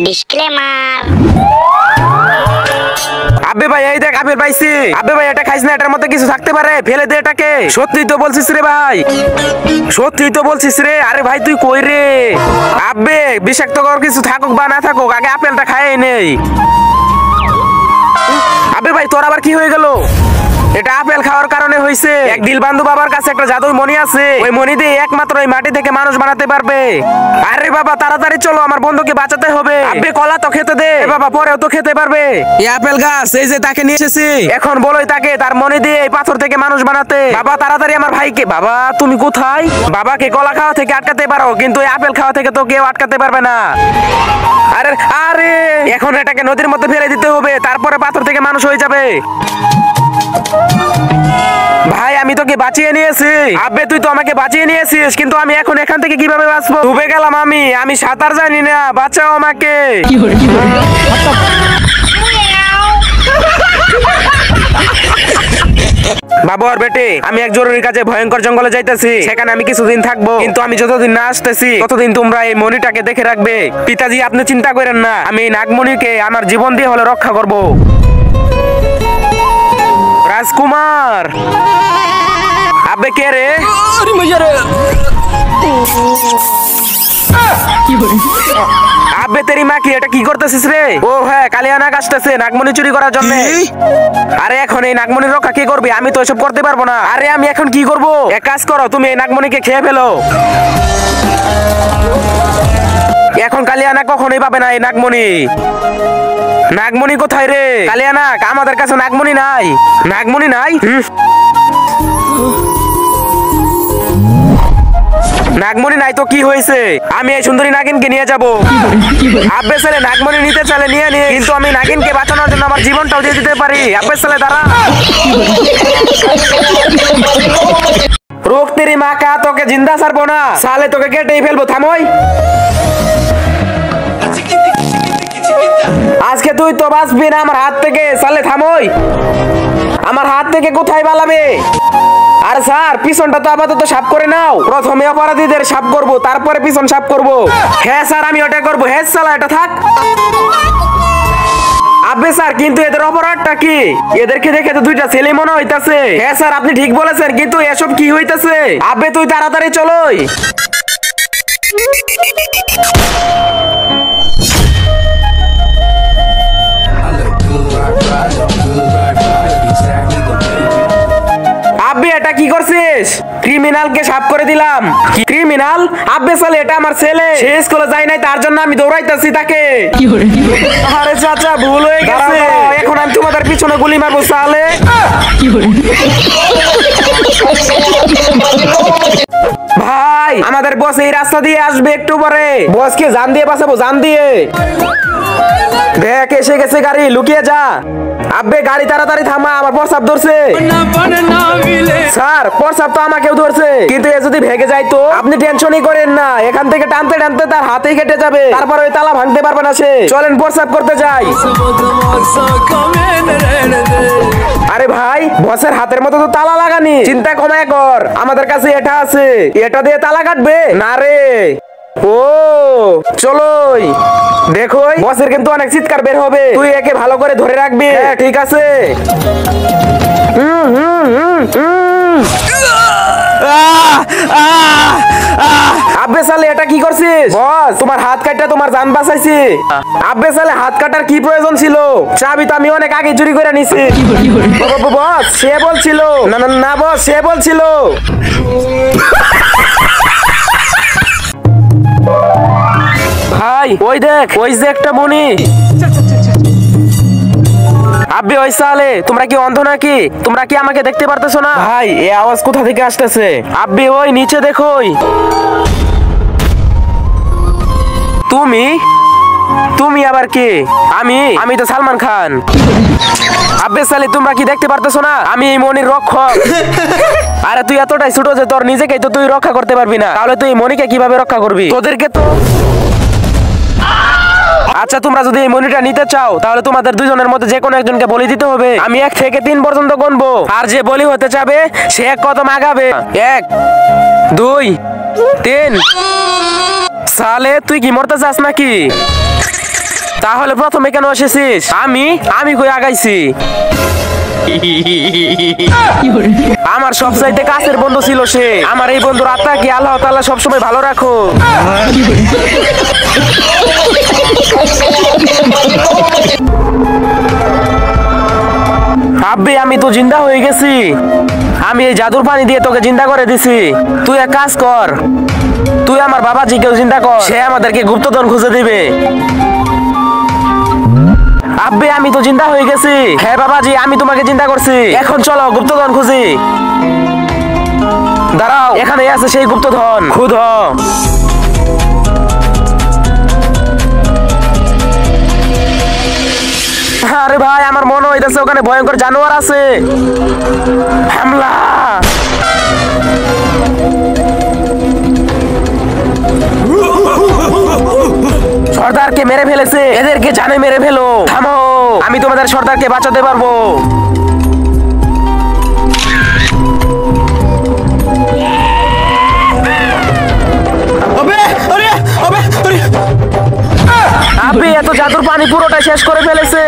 Disclaimer. আবে ভাই এই দেখ আপেল পাইছি। আবে ভাই এটা খাইস না, এটার মধ্যে কিছু থাকতে পারে, ফেলে দে এটাকে। সত্যি তো বলছিস রে ভাই, সত্যি তো বলছিস রে। আরে ভাই তুই কই রে? আবে বিষাক্তকর কিছু থাকুক বা না থাকুক, আগে আপেলটা খাই নেই। আবে ভাই তোর আবার কি হয়ে গেল? এটা আপেল খাওয়ার কারণে হইছে। এক দিলবান্ধু বাবার কাছে একটা জাদুই মণি আছে, ওই মণি দিয়ে একমাত্র এই মাটি থেকে মানুষ বানাতে পারবে। আরে বাবা তাড়াতাড়ি চলো, আমার বন্ধুকে বাঁচাতে হবে। আবে কলা তো খেতে দে বাবা, পরেও তো খেতে পারবে। এই আপেল গাছ এই যে তাকে নিয়ে এসেছি, এখন বলোই তাকে তার মণি দিয়ে এই পাথর থেকে মানুষ বানাতে। বাবা তাড়াতাড়ি আমার ভাইকে। বাবা তুমি কোথায়? বাবাকে কলা খাওয়া থেকে আটকাতে পারো, কিন্তু এই আপেল খাওয়া থেকে তো কেউ আটকাতে পারবে না। আরে আরে এখন এটাকে নদীর মধ্যে ফেলে দিতে হবে, তারপরে পাথর থেকে মানুষ হয়ে যাবে। ভাই আমি তোকে বাঁচিয়ে নিয়েছি। আবে তুই তো আমাকে বাঁচিয়ে নিয়েছিস, কিন্তু আমি এখন এখান থেকে কিভাবে বাঁচবো? ডুবে গেলাম আমি সাঁতার জানি না, বাঁচাও আমাকে। বাবু আর বেটে, আমি এক জরুরি কাজে ভয়ঙ্কর জঙ্গলে যাইতেছি, সেখানে আমি কিছুদিন থাকবো, কিন্তু আমি যতদিন না আসতেছি ততদিন তোমরা এই মণিটাকে দেখে রাখবে। পিতাজি আপনি চিন্তা করেন না, আমি এই নাগমণিকে আমার জীবন দিয়ে হলে রক্ষা করব। রাজকুমার আবে কে রে? আবে তেরি মা কি এটা কি করতেছিস রে? ও হ্যাঁ, কালিয়া নাগ আসতেছে নাগমণি চুরি করার জন্য। আরে এখন এই নাগমণির রক্ষা কে করবে? আমি তো এসব করতে পারবো না। আরে আমি এখন কি করব? এক কাজ করো, তুমি এই নাগমণিকে খেয়ে ফেলো। এখন কালিয়া নাগ কখনোই পাবে না এই নাগমণি। নাগমণি কোথায় রে? কালিয়া নাগ আমাদের কাছে নাগমণি নাই। নাগমণি নাই? নাগমণি নাই তো কি হয়েছে? আমি এই সুন্দরী নাগিনকে নিয়ে যাব। আব্বে ছেলে নাগমণি নিতে চাইলে নিয়ে নিয়ে, কিন্তু আমি নাগিনকে বাঁচানোর জন্য আমার জীবনটাও দিয়ে দিতে পারি। আব্বে ছেলে দাঁড়া। রোগ তেরি মা কা, তোকে জিন্দা ছাড়বো না সালে, তোকে কেটেই ফেলবো। থামোই, আজকে তুই তো বাঁচবি না আমার হাত থেকে। সালে থামোই, আমার হাত থেকে কোথায় পালাবে? আর স্যার পিছনটা তো আপাতত সাফ করে নাও। প্রথমে অপরাধীদের সাফ করব, তারপরে পিছন সাফ করব। হ্যাঁ স্যার আমি ওটা করব। হ্যাঁ সালা এটা থাক। আবে স্যার কিন্তু এদের অপরাধটা কি? এদেরকে দেখে তো দুইটা ছেলে মনে হইতাছে। হ্যাঁ স্যার আপনি ঠিক বলেছেন, কিন্তু এসব কি হইতাছে? আবে তুই তাড়াতাড়ি চলোই। আব্বে এটা কি করছিস? ক্রিমিনালকে সাফ করে দিলাম। কি ক্রিমিনাল? আব্বে সালে এটা আমার ছেলে, সে স্কুলে যায় নাই, তার জন্য আমি দৌড়াইতেছি তাকে। আরে চাচা ভুল হয়ে গেছে, এখন আমি তোমাদের পিছনে গুলি মারবো সালে। ভাই আমাদের বস এই রাস্তা দিয়ে আসবে একটু পরে। বসকে জান দিয়ে বাঁচাবো, জান দিয়ে। দেখ এসে গেছে গাড়ি, লুকিয়ে যা। আব্বে গাড়ি তাড়াতাড়ি থামা, আমার প্রস্রাব ধরছে। স্যার প্রস্রাব তো আমাকেও ধরছে, কিন্তু এ যদি ভেঙে যায় তো? আপনি টেনশনই করেন না, এখান থেকে টানতে টানতে তার হাতেই কেটে যাবে, তারপর ওই তালা ভাঙতে পারবে না সে। চলেন প্রস্রাব করতে যাই। আরে ভাই বসের হাতের মতো তো তালা লাগানি, চিন্তা কমায় কর। আমাদের কাছে এটা আছে, এটা দিয়ে তালা কাটবে না রে। ও চলোই, দেখো বসের কিন্তু অনেক চিৎকার বের হবে, তুই একে ভালো করে ধরে রাখবি। হ্যাঁ ঠিক আছে। আব্বে সালে এটা কি করছিস? বস তোমার হাত কাটা তোমার জান বাঁচাইছি। আব্বে সালে হাত কাটার কি প্রয়োজন ছিল? চাবি তো আমি অনেক আগে চুরি করে নিছি। বস সে বলছিল না না না, বস সে বলছিল। ভাই ওই দেখ, ওই যে একটা মণি। আব্বে ওই সালে তোমরা কি অন্ধ নাকি? তোমরা কি আমাকে দেখতে পারতেছো না? ভাই এই আওয়াজ কোথা থেকে আসতেছে? আব্বে ওই নিচে দেখো। তুমি তুমি আবার কে? আমি তো সালমান খান। আব্বে সালে তোমরা কি দেখতে পারতেছো না? আমি এই মণির রক্ষক। আরে তুই এতটাই ছোট যে তোর নিজেকেই তো তুই রক্ষা করতে পারবি না, তাহলে তুই মণিকে কিভাবে রক্ষা করবি? তোদেরকে তো আচ্ছা তোমরা যদি এই মণিটা নিতে চাও তাহলে তোমাদের দুজনের মধ্যে যে কোনো একজনকে বলি দিতে হবে। আমি 1 থেকে 3 পর্যন্ত গুনবো, আর যে বলি হতে চাবে সে এক কদম আগাবে। 1 2 3। সালে তুই কি মরতে চাস নাকি? তাহলে প্রথমে কেন এসেছিস? আমি কই আগাইছি? আমার সবচাইতে কাছের বন্ধু ছিল সে। আমার এই বন্ধুর আত্মাকে আল্লাহ তাআলা সবসময় ভালো রাখো। আব্বে আমি তো জিন্দা হয়ে গেছি। আমি এই জাদুর পানি দিয়ে তোকে জিন্দা করে দিছি। তুই এক কাজ কর, তুই আমার বাবাজিকেও জিন্দা কর, সে আমাদেরকে গুপ্তধন খুঁজে দিবে। আব্বে আমি তো জিন্দা হয়ে গেছি। হ্যাঁ বাবাজি, আমি তোমাকে জিন্দা করছি। এখন চলো গুপ্তধন খুঁজি। দাঁড়াও, এখানে আছে সেই গুপ্তধন, খুদ। আরে ভাই, আমার মনে হইতেছে ওখানে ভয়ঙ্কর জানোয়ার আছে। হামলা! সর্দারকে মেরে ফেলেছে, এদেরকে জানে মেরে ফেলো। থামো, আমি তোমাদের সর্দারকে বাঁচাতে পারবো। আবে এত জাদুর পানি পুরোটা শেষ করে ফেলেছে।